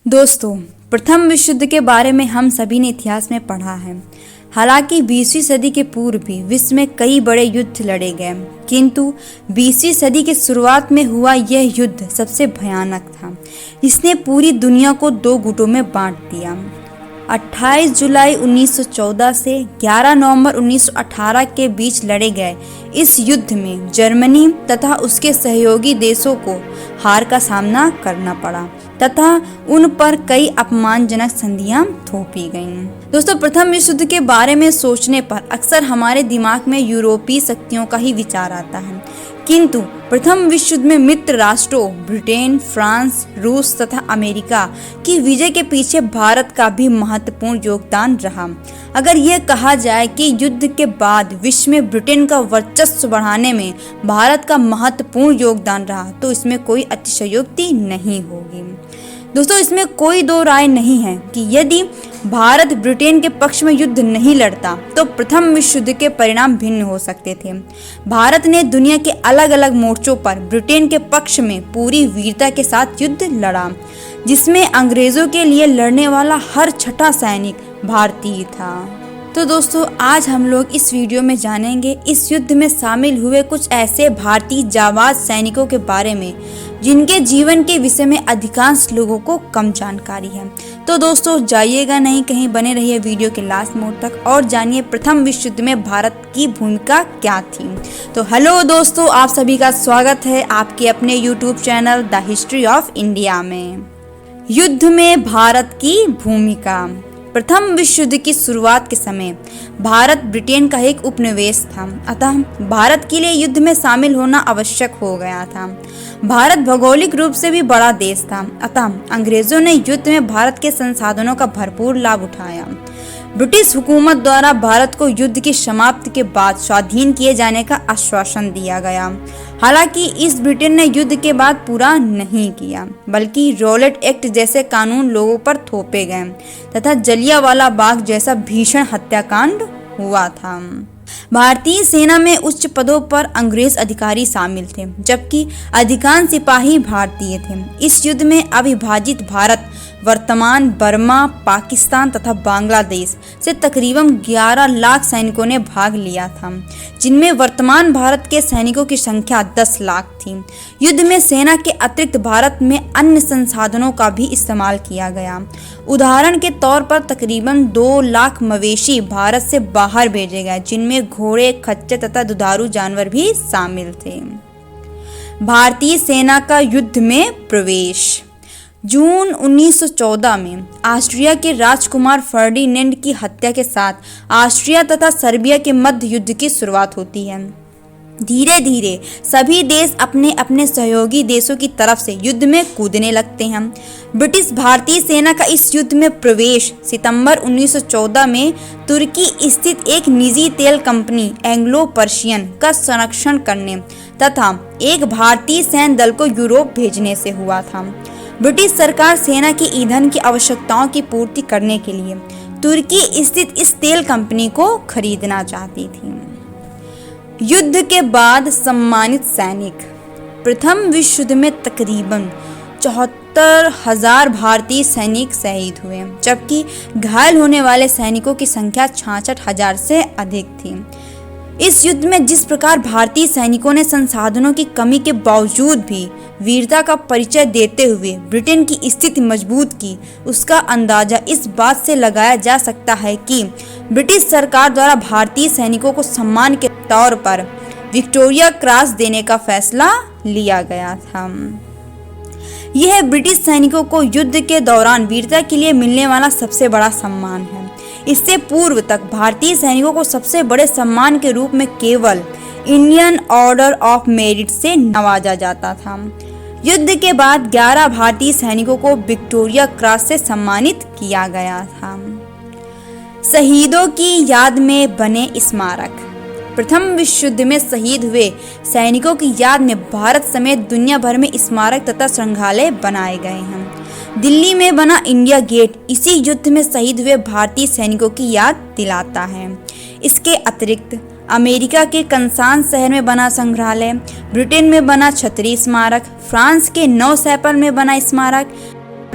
दोस्तों, प्रथम विश्व युद्ध के बारे में हम सभी ने इतिहास में पढ़ा है। हालांकि 20वीं सदी के पूर्व भी विश्व में कई बड़े युद्ध लड़े गए, किंतु 20वीं सदी के शुरुआत में हुआ यह युद्ध सबसे भयानक था। इसने पूरी दुनिया को दो गुटों में बांट दिया। 28 जुलाई 1914 से 11 नवंबर 1918 के बीच लड़े गए इस युद्ध में जर्मनी तथा उसके सहयोगी देशों को हार का सामना करना पड़ा तथा उन पर कई अपमानजनक संधियां थोपी गईं। दोस्तों, प्रथम विश्व युद्ध के बारे में सोचने पर अक्सर हमारे दिमाग में यूरोपीय शक्तियों का ही विचार आता है, किंतु प्रथम विश्व युद्ध में मित्र राष्ट्रों ब्रिटेन, फ्रांस, रूस तथा अमेरिका की विजय के पीछे भारत का भी महत्वपूर्ण योगदान रहा। अगर यह कहा जाए कि युद्ध के बाद विश्व में ब्रिटेन का वर्चस्व बढ़ाने में भारत का महत्वपूर्ण योगदान रहा, तो इसमें कोई अतिशयोक्ति नहीं होगी। दोस्तों, इसमें कोई दो राय नहीं है कि यदि भारत ब्रिटेन के पक्ष में युद्ध नहीं लड़ता तो प्रथम विश्व युद्ध के परिणाम भिन्न हो सकते थे। भारत ने दुनिया के अलग अलग मोर्चों पर ब्रिटेन के पक्ष में पूरी वीरता के साथ युद्ध लड़ा, जिसमें अंग्रेजों के लिए लड़ने वाला हर छठा सैनिक भारतीय था। तो दोस्तों, आज हम लोग इस वीडियो में जानेंगे इस युद्ध में शामिल हुए कुछ ऐसे भारतीय जाबाज सैनिकों के बारे में जिनके जीवन के विषय में अधिकांश लोगों को कम जानकारी है। तो दोस्तों, जाइएगा नहीं कहीं, बने रहिए वीडियो के लास्ट मोड तक और जानिए प्रथम विश्व युद्ध में भारत की भूमिका क्या थी। तो हेलो दोस्तों, आप सभी का स्वागत है आपके अपने YouTube channel the history of India में। युद्ध में भारत की भूमिका। प्रथम विश्व युद्ध की शुरुआत के समय भारत ब्रिटेन का एक उपनिवेश था, अतः भारत के लिए युद्ध में शामिल होना आवश्यक हो गया था। भारत भौगोलिक रूप से भी बड़ा देश था, अतः अंग्रेजों ने युद्ध में भारत के संसाधनों का भरपूर लाभ उठाया। ब्रिटिश हुकूमत द्वारा भारत को युद्ध की समाप्ति के बाद स्वाधीन किए जाने का आश्वासन दिया गया। हालांकि इस ब्रिटेन ने युद्ध के बाद पूरा नहीं किया, बल्कि रॉलेट एक्ट जैसे कानून लोगों पर थोपे गए तथा जलियांवाला बाग जैसा भीषण हत्याकांड हुआ था। भारतीय सेना में उच्च पदों पर अंग्रेज अधिकारी शामिल थे, जबकि अधिकांश सिपाही भारतीय थे। इस युद्ध में अविभाजित भारत, वर्तमान बर्मा, पाकिस्तान तथा बांग्लादेश से तकरीबन 11 लाख सैनिकों ने भाग लिया था, जिनमें वर्तमान भारत के सैनिकों की संख्या 10 लाख थी। युद्ध में सेना के अतिरिक्त भारत में अन्य संसाधनों का भी इस्तेमाल किया गया। उदाहरण के तौर पर तकरीबन 2 लाख मवेशी भारत से बाहर भेजे गए, जिनमें घोड़े, खच्चर तथा दुधारू जानवर भी शामिल थे। भारतीय सेना का युद्ध में प्रवेश। जून 1914 में ऑस्ट्रिया के राजकुमार फर्डिनेंड की हत्या के साथ ऑस्ट्रिया तथा सर्बिया के मध्य युद्ध की शुरुआत होती है। धीरे धीरे सभी देश अपने अपने सहयोगी देशों की तरफ से युद्ध में कूदने लगते हैं। ब्रिटिश भारतीय सेना का इस युद्ध में प्रवेश सितंबर 1914 में तुर्की स्थित एक निजी तेल कंपनी एंग्लो पर्शियन का संरक्षण करने तथा एक भारतीय सैन्य दल को यूरोप भेजने से हुआ था। ब्रिटिश सरकार सेना की ईंधन की आवश्यकताओं की पूर्ति करने के लिए तुर्की स्थित इस तेल कंपनी को खरीदना चाहती थी। युद्ध के बाद सम्मानित सैनिक। प्रथम विश्व युद्ध में तकरीबन 74,000 भारतीय सैनिक शहीद हुए, जबकि घायल होने वाले सैनिकों की संख्या 66,000 से अधिक थी। इस युद्ध में जिस प्रकार भारतीय सैनिकों ने संसाधनों की कमी के बावजूद भी वीरता का परिचय देते हुए ब्रिटेन की स्थिति मजबूत की, उसका अंदाजा इस बात से लगाया जा सकता है कि ब्रिटिश सरकार द्वारा भारतीय सैनिकों को सम्मान के तौर पर विक्टोरिया क्रॉस देने का फैसला लिया गया था। यह ब्रिटिश सैनिकों को युद्ध के दौरान वीरता के लिए मिलने वाला सबसे बड़ा सम्मान है। इससे पूर्व तक भारतीय सैनिकों को सबसे बड़े सम्मान के रूप में केवल इंडियन ऑर्डर ऑफ मेरिट से नवाजा जाता था। युद्ध के बाद 11 भारतीय सैनिकों को विक्टोरिया क्रॉस से सम्मानित किया गया था। शहीदों की याद में बने स्मारक। प्रथम विश्व युद्ध में शहीद हुए सैनिकों की याद में भारत समेत दुनिया भर में स्मारक तथा संग्रहालय बनाए गए हैं। दिल्ली में बना इंडिया गेट इसी युद्ध में शहीद हुए भारतीय सैनिकों की याद दिलाता है। इसके अतिरिक्त अमेरिका के कंसान शहर में बना संग्रहालय, ब्रिटेन में बना छतरी स्मारक, फ्रांस के नौ सैपल में बना स्मारक,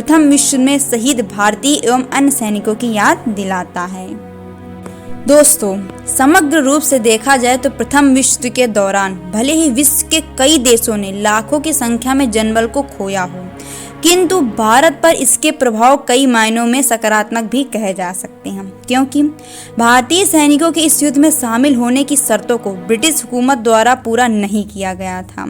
प्रथम विश्व में शहीद भारतीय एवं अन्य सैनिकों की याद दिलाता है। दोस्तों, समग्र रूप से देखा जाए तो प्रथम विश्व के दौरान भले ही विश्व के कई देशों ने लाखों की संख्या में जनबल को खोया हो, किंतु भारत पर इसके प्रभाव कई मायनों में सकारात्मक भी कहे जा सकते हैं, क्योंकि भारतीय सैनिकों के इस युद्ध में शामिल होने की शर्तों को ब्रिटिश हुकूमत द्वारा पूरा नहीं किया गया था।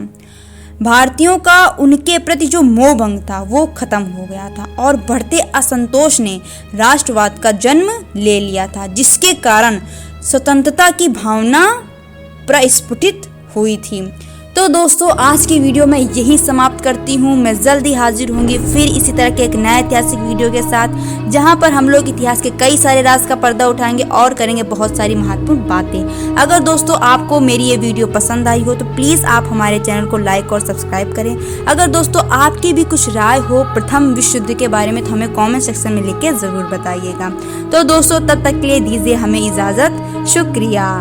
भारतीयों का उनके प्रति जो मोह भंग था वो खत्म हो गया था और बढ़ते असंतोष ने राष्ट्रवाद का जन्म ले लिया था, जिसके कारण स्वतंत्रता की भावना प्रस्फुटित हुई थी। तो दोस्तों, आज की वीडियो मैं यही समाप्त करती हूँ। मैं जल्दी हाजिर होंगी फिर इसी तरह के एक नए ऐतिहासिक वीडियो के साथ, जहाँ पर हम लोग इतिहास के कई सारे राज का पर्दा उठाएंगे और करेंगे बहुत सारी महत्वपूर्ण बातें। अगर दोस्तों आपको मेरी ये वीडियो पसंद आई हो तो प्लीज़ आप हमारे चैनल को लाइक और सब्सक्राइब करें। अगर दोस्तों आपकी भी कुछ राय हो प्रथम विश्व युद्ध के बारे में तो हमें कॉमेंट सेक्शन में लिख के ज़रूर बताइएगा। तो दोस्तों, तब तक के लिए दीजिए हमें इजाज़त। शुक्रिया।